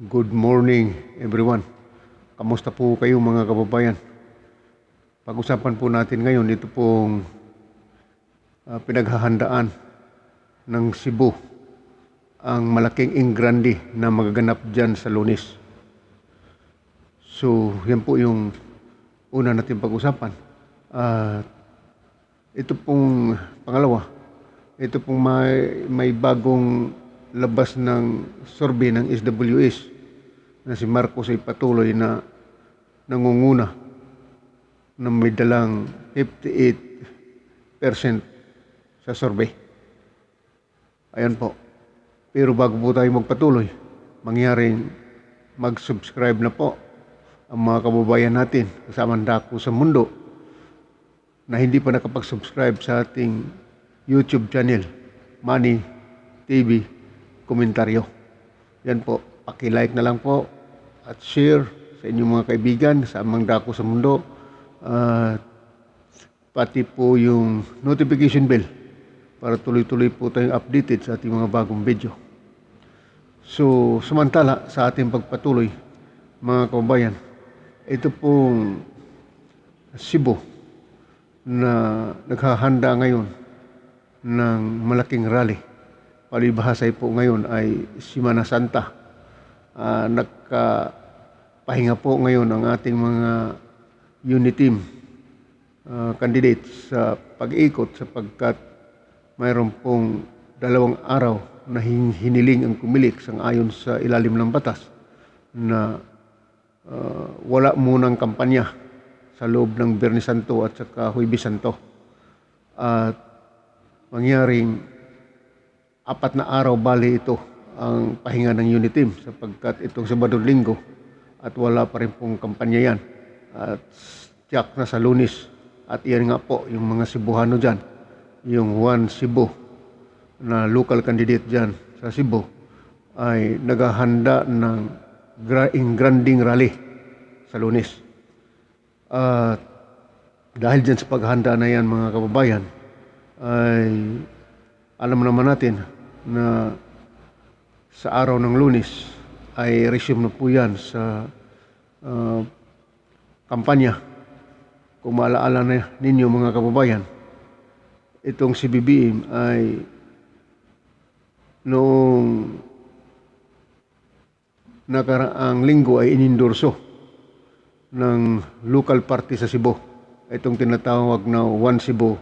Good morning everyone. Kamusta po kayo mga kababayan? Pag-usapan po natin ngayon ito pong pinaghahandaan ng Cebu, ang malaking Ingrandi na magaganap dyan sa Lunes. So yan po yung una natin pag-usapan. Ito pong pangalawa, ito pong may bagong labas ng survey ng SWS na si Marcos ay patuloy na nangunguna na may dalang 58% sa survey. Ayan po. Pero bago po tayo magpatuloy, mangyaring mag-subscribe na po ang mga kababayan natin kasama dako sa mundo na hindi pa nakapag-subscribe sa ating YouTube channel, Money TV Komentaryo. Yan po, paki-like na lang po at share sa inyong mga kaibigan sa amang dako sa mundo. Pati po yung notification bell para tuloy-tuloy po tayong updated sa ating mga bagong video. So, samantala sa ating pagpatuloy, mga kababayan, ito pong Cebu na naghahanda ngayon ng malaking rally. Palibhasay po ngayon ay Semana Santa. Nagpahinga po ngayon ang ating mga unit team candidates sa pag-ikot sapagkat mayroon pong 2 araw na hiniling ang kumilik sang-ayon sa ilalim ng batas na wala munang kampanya sa loob ng Biyernes Santo at saka Huwebes Santo. At mangyaring 4 na araw bali ito ang pahinga ng unit team sapagkat itong Sabado Linggo at wala pa rin pong kampanya yan. At tiyak na sa Lunes at iyan nga po yung mga Cebuano dyan, yung Juan Cebu na local candidate dyan sa Cebu ay naghahanda ng granding rally sa Lunes. Dahil dyan sa paghahanda na yan mga kababayan ay alam naman natin na sa araw ng Lunes ay resume na po yan sa kampanya. Kung maalaala na ninyo mga kababayan, itong si BBM ay noong nakaraang linggo ay inendorso ng local party sa Cebu. Itong tinatawag na One Cebu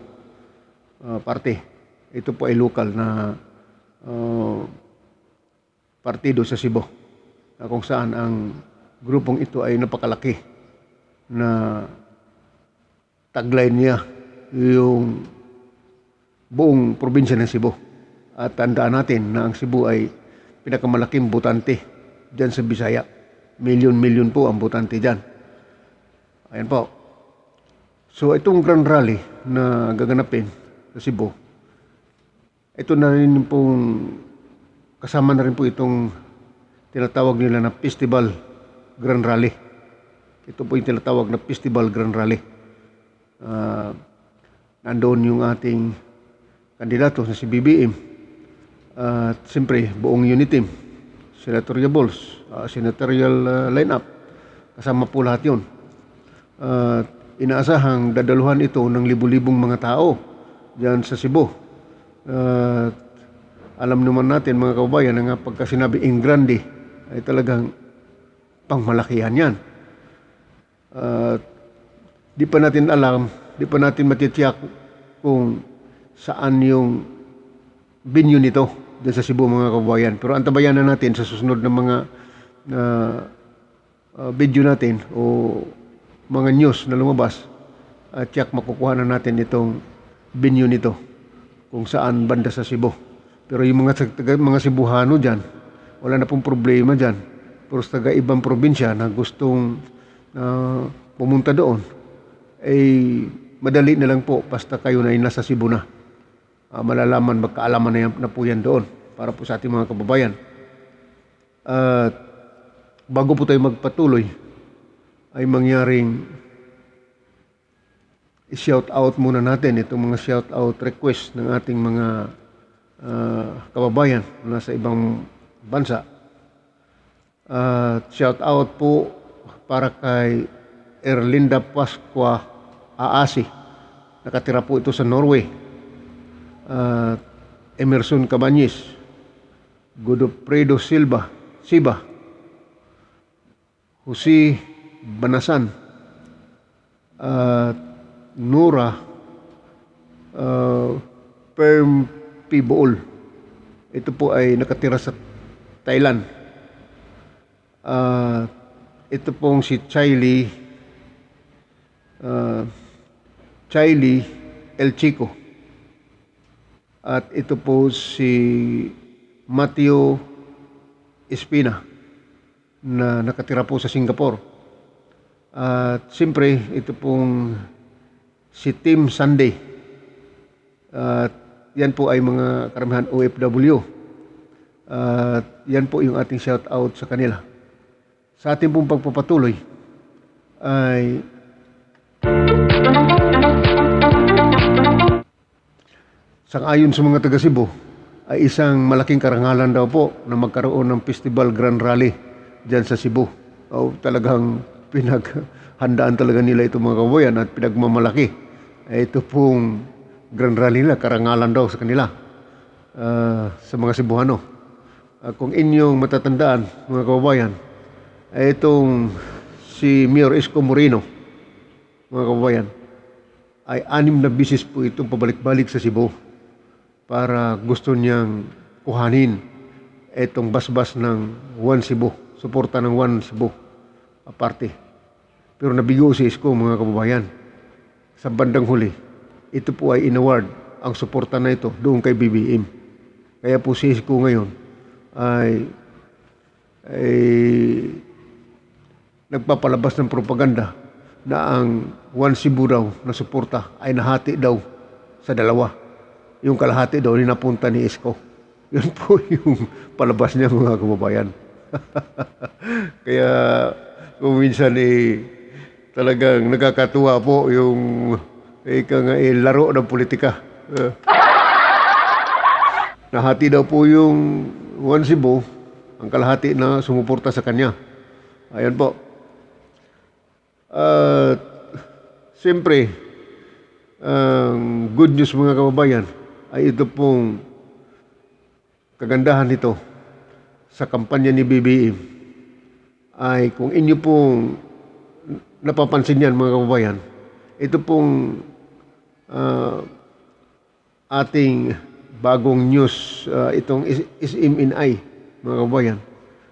Party. Ito po ay local na partido sa Cebu na kung saan ang grupong ito ay napakalaki na tagline niya yung buong probinsya ng Cebu. At tandaan natin na ang Cebu ay pinakamalaking botante dyan sa Bisaya. Milyon-milyon po ang botante dyan. Ayan po. So itong Grand Rally na gaganapin sa Cebu, ito na rin pong kasama na rin po itong tinatawag nila na Festival Grand Rally. Ito po yung tinatawag na Festival Grand Rally. Nandoon yung ating kandidato na si BBM at siyempre buong unit team, senatorial balls, senatorial lineup, kasama po lahat yun. Inaasahang dadaluhan ito ng libu-libong mga tao dyan sa Cebu. Alam naman natin mga kababayan na pagka sinabi Ingrandi ay talagang pangmalakihan yan. Di pa natin alam, di pa natin matitiyak kung saan yung venue nito dyan sa Cebu mga kababayan. Pero antabayan na natin sa susunod na mga video natin o mga news na lumabas at tiyak makukuha na natin itong venue nito kung saan banda sa Cebu. Pero yung mga Cebuano dyan, wala na pong problema dyan. Pero sa taga-ibang probinsya na gustong pumunta doon, ay madali na lang po basta kayo na nasa Cebu na. Malalaman, magkaalaman na po yan doon para po sa ating mga kababayan. At bago po tayo magpatuloy, ay mangyaring i-shout out muna natin itong mga shout out request ng ating mga kababayan na sa ibang bansa. Shout out po para kay Erlinda Pascua Aasi. Nakatira po ito sa Norway. Emerson Cabañez, Godofredo Siba, Jose Banasan, Nora Perm Pibool. Ito po ay nakatira sa Thailand. Ito pong si Chailey El Chico. At ito po si Matthew Espina na nakatira po sa Singapore. At siyempre ito pong si Tim Sunday. At yan po ay mga karamihan OFW. At yan po yung ating shout out sa kanila. Sa ating pong pagpapatuloy ay sang-ayon sa mga taga Cebu ay isang malaking karangalan daw po na magkaroon ng Festival Grand Rally dyan sa Cebu. Talagang pinaghandaan talaga nila itong mga kabayan at pinagmamalaki. Ito pong Grand Rally nila, karangalan daw sa kanila, sa mga Cebuano. Kung inyong matatandaan mga kababayan, ay itong si Mayor Isko Moreno, mga kababayan, ay 6 na bisis po itong pabalik-balik sa Cebu para gusto niyang kuhanin itong basbas ng One Cebu, suporta ng One Cebu aparte. Pero nabigo si Isko, mga kababayan. Sa bandang huli, ito po ay inaward ang suporta na ito doon kay BBM. Kaya po si Isko ngayon ay nagpapalabas ng propaganda na ang One Cebu daw na suporta ay nahati daw sa dalawa. Yung kalahati daw ninapunta ni Isko. Yun po yung palabas niya, mga kababayan. Kaya kung minsan talagang nagkakatuwa po yung laro ng politika. Nahati daw po yung One Cebu, ang kalahati na sumuporta sa kanya. Ayan po. Siyempre, good news mga kababayan ay ito pong kagandahan nito sa kampanya ni BBM ay kung inyo pong napapansin yan mga kababayan, ito pong ating bagong news, itong SMNI mga kababayan,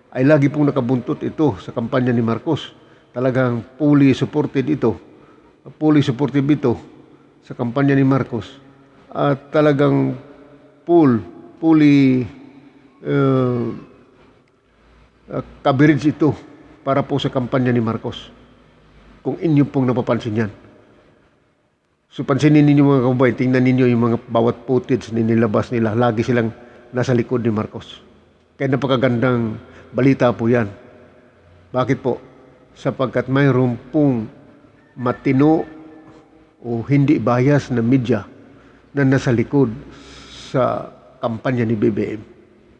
ay lagi pong nakabuntot ito sa kampanya ni Marcos. Talagang fully supportive ito sa kampanya ni Marcos. At talagang fully coverage ito para po sa kampanya ni Marcos. Kung inyo pong napapansin yan. So pansinin ninyo mga kababayan, tingnan ninyo yung mga bawat footage na nilabas nila. Lagi silang nasa likod ni Marcos. Kaya napakagandang balita po yan. Bakit po? Sapagkat mayroon pong matino o hindi bias na media na nasa likod sa kampanya ni BBM.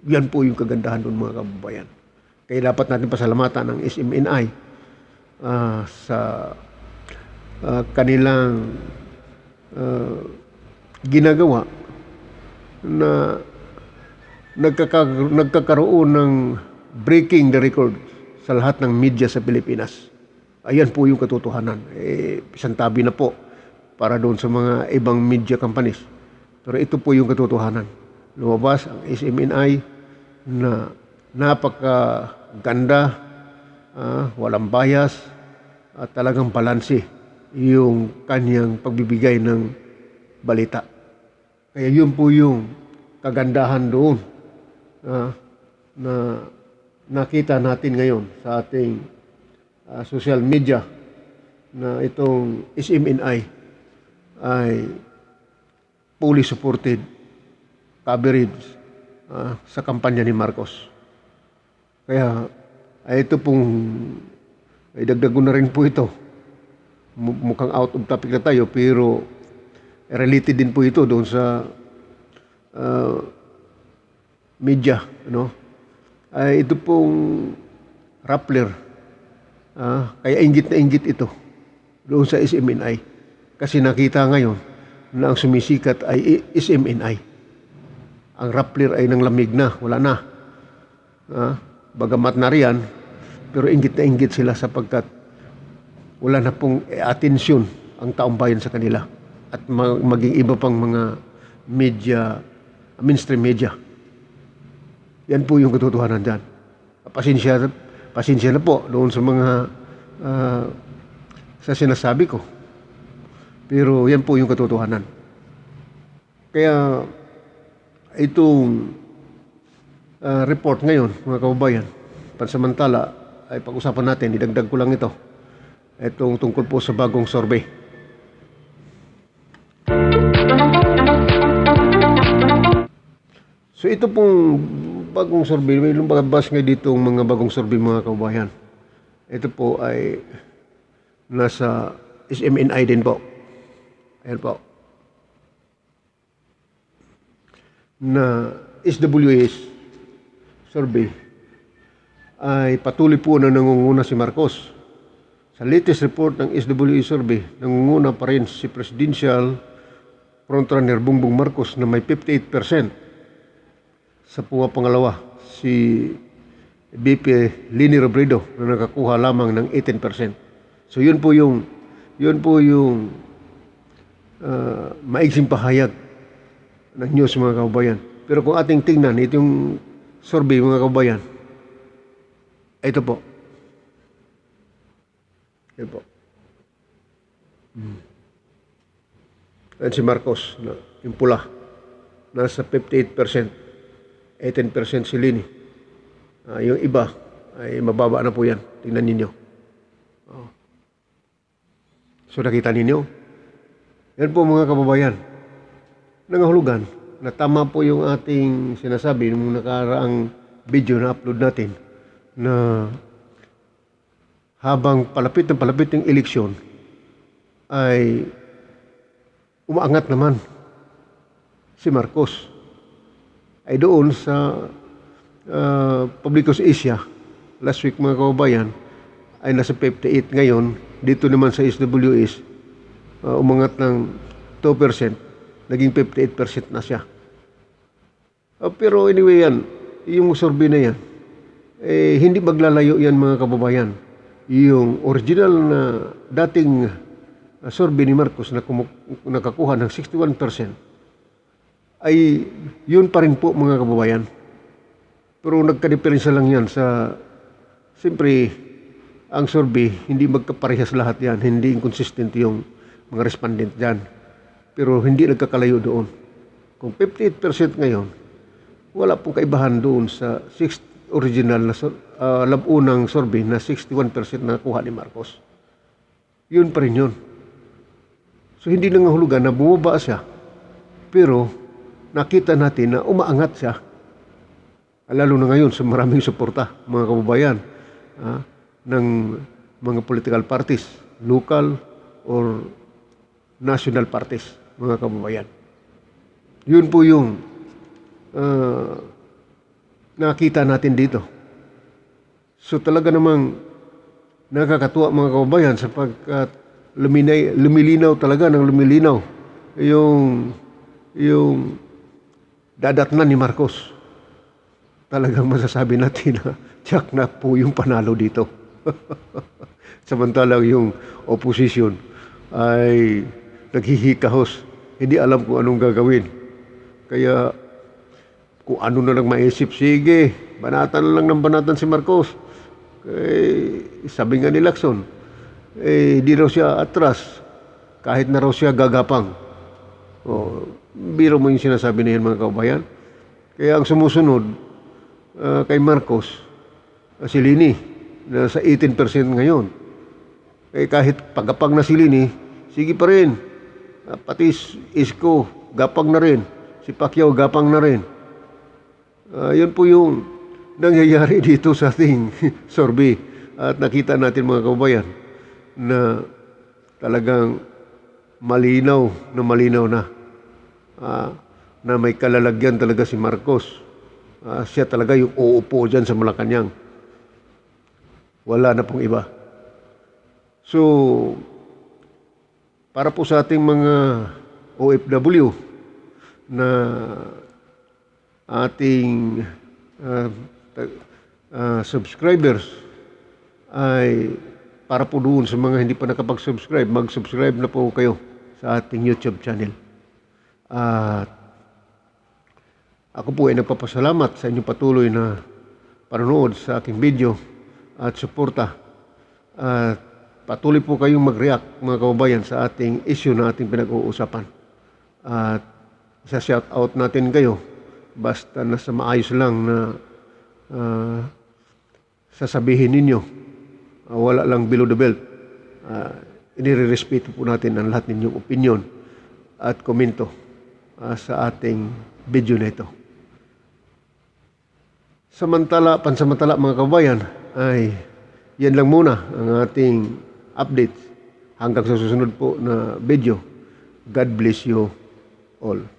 Yan po yung kagandahan doon mga kababayan. Kaya dapat natin pasalamatan ng SMNI sa kanilang ginagawa na nagkakaroon ng breaking the record sa lahat ng media sa Pilipinas. Ayan po yung katotohanan. Isang tabi na po para doon sa mga ibang media companies. Pero ito po yung katotohanan. Lumabas ang SMNI na napakaganda, walang bias, at talagang balanse yung kanyang pagbibigay ng balita. Kaya yun po yung kagandahan doon na nakita natin ngayon sa ating social media na itong SMNI ay fully supported coverage sa kampanya ni Marcos. Kaya ito pong idagdag ko na rin po ito. Mukhang out of topic na tayo pero related din po ito doon sa media, ito pong Rappler. Kaya inggit na inggit ito doon sa SMNI. Kasi nakita ngayon na ang sumisikat ay SMNI. Ang Rappler ay nang lamig na, wala na. Bagamat na riyan, pero inggit na inggit sila sapagkat wala na pong atensyon ang taong bayan sa kanila at maging iba pang mga media, mainstream media. Yan po yung katotohanan dyan. Pasensya na po doon sa mga sa sinasabi ko. Pero yan po yung katotohanan. Kaya itong report ngayon, mga kababayan, pansamantala ay pag-usapan natin, idagdag ko lang ito. Itong tungkol po sa bagong survey. So ito pong bagong survey, may lumabas ngayon dito mga bagong survey, mga kababayan. Ito po ay nasa SMNI din po. Ayan po. Na SWS survey ay patuloy po na nangunguna si Marcos. Sa latest report ng SWS survey, nangunguna pa rin si Presidential Frontrunner Bongbong Marcos na may 58%. Sa pangalawa, si BP Leni Robredo na nakakuha lamang ng 18%. So yun po yung maigsing pahayag ng news, mga kababayan. Pero kung ating tingnan itong survey, mga kababayan, ito po. Ito po. At si Marcos, yung pula, nasa 58%. 18% si Leni. Yung iba ay mababa na po yan. Tingnan ninyo. So nakita ninyo? Yan po, mga kababayan. Nangahulugan na tama po yung ating sinasabi nung nakaraang video na upload natin na habang palapit ng eleksyon ay umaangat naman si Marcos. Ay doon sa Publicos Asia, last week, mga kababayan, ay nasa 58 ngayon. Dito naman sa SWS, umangat ng 2%, naging 58% na siya. Pero anyway yan, yung survey na yan, hindi maglalayo yan, mga kababayan. Yung original na dating survey ni Marcos na nakakuha ng 61%, ay yun pa rin po, mga kababayan. Pero nagka-diferensya lang yan sa, siyempre, ang survey, hindi magkaparehas lahat yan, hindi inconsistent yung mga respondent dyan. Pero hindi nagkakalayo doon. Kung 58% ngayon, wala pong kaibahan doon sa original na unang survey na 61% na nakuha ni Marcos. Yun pa rin yun. So hindi nangahulugan na bumaba siya, pero nakita natin na umaangat siya. Lalo na ngayon sa maraming suporta, mga kababayan, ng mga political parties, local or national parties, mga kababayan. Yun po yung nakita natin dito. So talaga namang nakakatuwa, mga kababayan, sapagkat lumilinaw talaga ng lumilinaw yung dadatnan ni Marcos. Talagang masasabi natin na tiyak na po yung panalo dito. Samantalang yung opposition ay naghihikahos. Hindi alam kung anong gagawin. Kaya kung ano na lang maisip, sige, banatan na lang ng banatan si Marcos. Sabi nga ni Lacson, di raw siya atras. Kahit na raw siya gagapang. Biro mo yung sinasabi na yan, mga kababayan. Kaya ang sumusunod kay Marcos, si Leni, na sa 18% ngayon. Kahit pagapang na si Leni, sige pa rin. Pati Isko, gapang na rin. Si Pacquiao, gapang na rin. Yun po yung nangyayari dito sa ating survey. At nakita natin, mga kababayan, na talagang malinaw na na may kalalagyan talaga si Marcos. Siya talaga yung uupo dyan sa Malacanang. Wala na pong iba. So, para po sa ating mga OFW na ating subscribers, ay para po doon sa mga hindi pa nakapag-subscribe, mag-subscribe na po kayo sa ating YouTube channel. At ako po ay nagpapasalamat sa inyong patuloy na panonood sa aking video at suporta. At patuloy po kayong mag-react, mga kababayan, sa ating issue na ating pinag-uusapan. At isa-shout out natin kayo basta nasa maayos lang na sasabihin ninyo. Wala lang below the belt. Inirerespeto po natin ang lahat ninyong opinion at komento sa ating video na ito. Pansamantala mga kabayan, ay yan lang muna ang ating update. Hanggang sa susunod po na video. God bless you all.